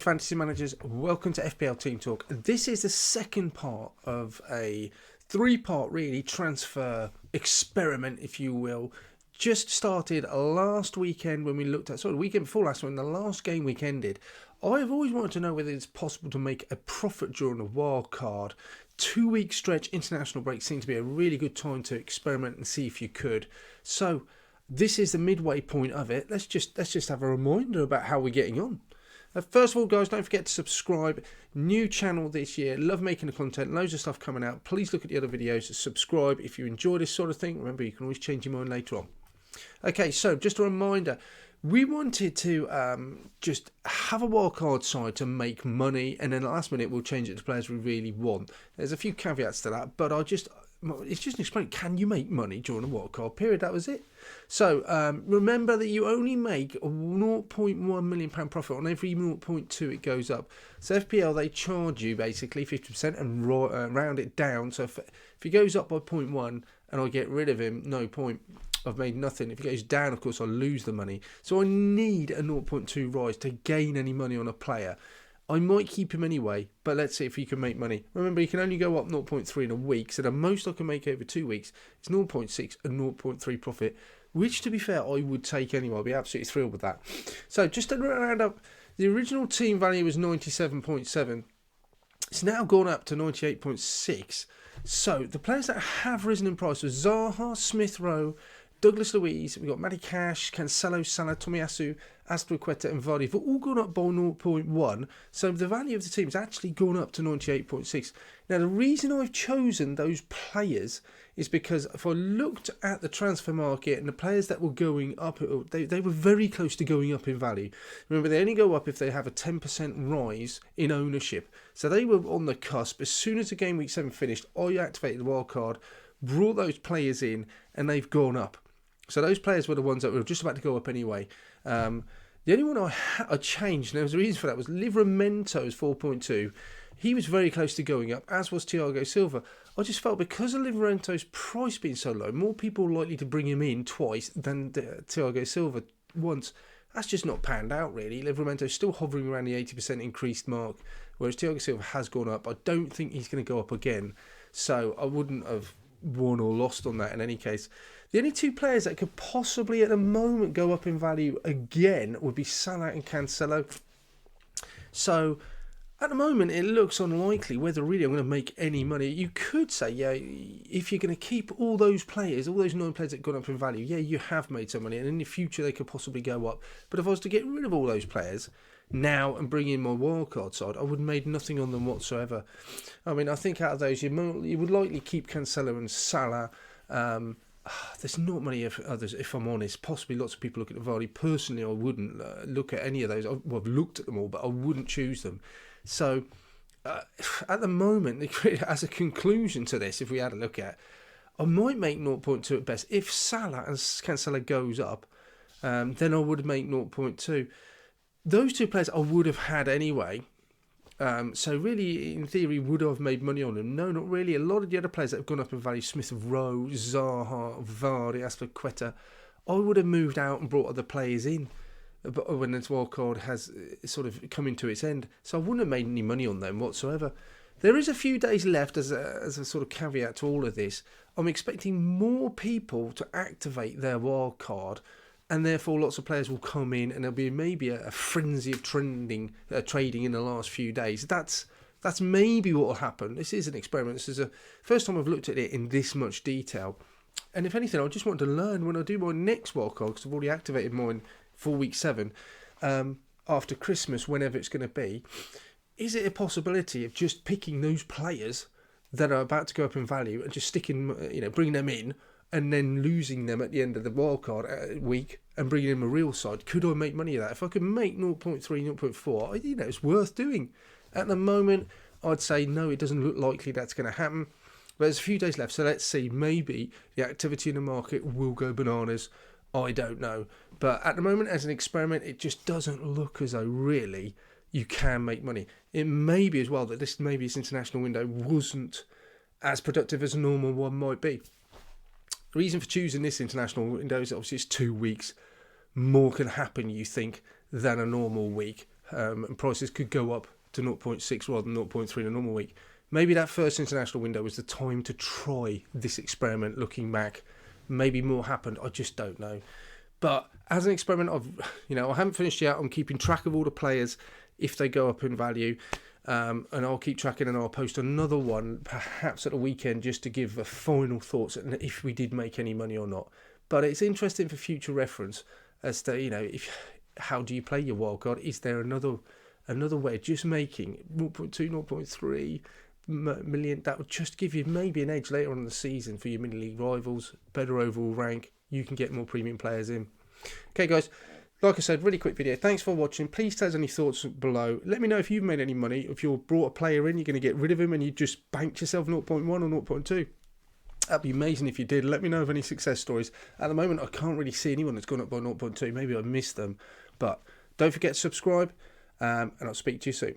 Fantasy Managers, welcome to FPL Team Talk. This is the second part of a three-part really transfer experiment, if you will. Just started last weekend when we looked at, the weekend before last when the last game week ended. I've always wanted to know whether it's possible to make a profit during a wildcard. 2-week stretch international break seemed to be a really good time to experiment and see if you could. So this is the midway point of it. Let's just have a reminder about how we're getting on. First of all, guys, don't forget to subscribe. New channel this year. Love making the content. Loads of stuff coming out. Please look at the other videos. Subscribe if you enjoy this sort of thing. Remember, you can always change your mind later on. Okay, so just a reminder. We wanted to just have a wildcard side to make money, and then at the last minute we'll change it to players we really want. There's a few caveats to that, but it's just an experiment. Can you make money during a wildcard period? That was it. So remember that you only make a £0.1 million profit on every 0.2 it goes up. So FPL, they charge you basically 50% and round it down. So if he goes up by 0.1 and I get rid of him, no point. I've made nothing. If it goes down, of course, I lose the money. So I need a 0.2 rise to gain any money on a player. I might keep him anyway, but let's see if he can make money. Remember, he can only go up 0.3 in a week, so the most I can make over 2 weeks is 0.6 and 0.3 profit, which, to be fair, I would take anyway. I'd be absolutely thrilled with that. So just to round up, the original team value was 97.7. It's now gone up to 98.6. So the players that have risen in price were Zaha, Smith Rowe, Douglas Luiz, we've got Matty Cash, Cancelo, Salah, Tomiyasu, Azpilicueta and Vardy. They've all gone up by 0.1. So the value of the team has actually gone up to 98.6. Now, the reason I've chosen those players is because if I looked at the transfer market and the players that were going up, they were very close to going up in value. Remember, they only go up if they have a 10% rise in ownership. So they were on the cusp. As soon as the game week 7 finished, I activated the wildcard, brought those players in, and they've gone up. So those players were the ones that were just about to go up anyway. The only one I changed, and there was a reason for that, was Livramento's 4.2. He was very close to going up, as was Thiago Silva. I just felt because of Livramento's price being so low, more people were likely to bring him in twice than Thiago Silva once. That's just not panned out, really. Livramento's still hovering around the 80% increased mark, whereas Thiago Silva has gone up. I don't think he's going to go up again, so I wouldn't have won or lost on that in any case. The only two players that could possibly at the moment go up in value again would be Salah and Cancelo. So at the moment it looks unlikely whether really I'm going to make any money. You could say, yeah, if you're going to keep all those players, all those 9 players that gone up in value, yeah, you have made some money, and in the future they could possibly go up. But if I was to get rid of all those players now and bring in my wildcard side, I would have made nothing on them whatsoever. I mean, I think out of those, you would likely keep Cancelo and Salah. There's not many others, if I'm honest. Possibly lots of people look at Vardy. Personally, I wouldn't look at any of those. I've looked at them all, but I wouldn't choose them. So, at the moment, as a conclusion to this, if we had a look at, I might make 0.2 at best. If Salah and Cancelo goes up, then I would make 0.2. Those two players I would have had anyway. So really, in theory, would I have made money on them? No, not really. A lot of the other players that have gone up in value, Smith Rowe, Zaha, Vardy, Azpilicueta, I would have moved out and brought other players in. But when this wildcard has sort of coming to its end, so I wouldn't have made any money on them whatsoever. There is a few days left as a sort of caveat to all of this. I'm expecting more people to activate their wildcard, and therefore lots of players will come in, and there'll be maybe a frenzy of trading in the last few days. That's maybe what will happen. This is an experiment. This is the first time I've looked at it in this much detail. And if anything, I just want to learn when I do my next wildcard, because I've already activated mine for week 7, after Christmas, whenever it's going to be. Is it a possibility of just picking those players that are about to go up in value and just bringing them in, and then losing them at the end of the wildcard week and bringing in a real side? Could I make money of that? If I could make 0.3, 0.4, it's worth doing. At the moment, I'd say no, it doesn't look likely that's going to happen. But there's a few days left, so let's see. Maybe the activity in the market will go bananas. I don't know. But at the moment, as an experiment, it just doesn't look as though really you can make money. It may be as well that this international window wasn't as productive as a normal one might be. The reason for choosing this international window is obviously it's 2 weeks. More can happen, you think, than a normal week. and prices could go up to 0.6 rather than 0.3 in a normal week. Maybe that first international window was the time to try this experiment. Looking back, maybe more happened. I just don't know. But as an experiment, I haven't finished yet. I'm keeping track of all the players if they go up in value, and I'll keep tracking, and I'll post another one perhaps at the weekend just to give a final thoughts and if we did make any money or not. But it's interesting for future reference as to how do you play your wildcard? Is there another way? Just making 0.2, 0.3 million, that would just give you maybe an edge later on in the season for your mini league rivals, better overall rank. You can get more premium players in. Okay, guys, like I said, really quick video. Thanks for watching. Please tell us any thoughts below. Let me know if you've made any money. If you've brought a player in, you're going to get rid of him and you just banked yourself 0.1 or 0.2. That'd be amazing if you did. Let me know of any success stories. At the moment, I can't really see anyone that's gone up by 0.2. Maybe I missed them. But don't forget to subscribe, and I'll speak to you soon.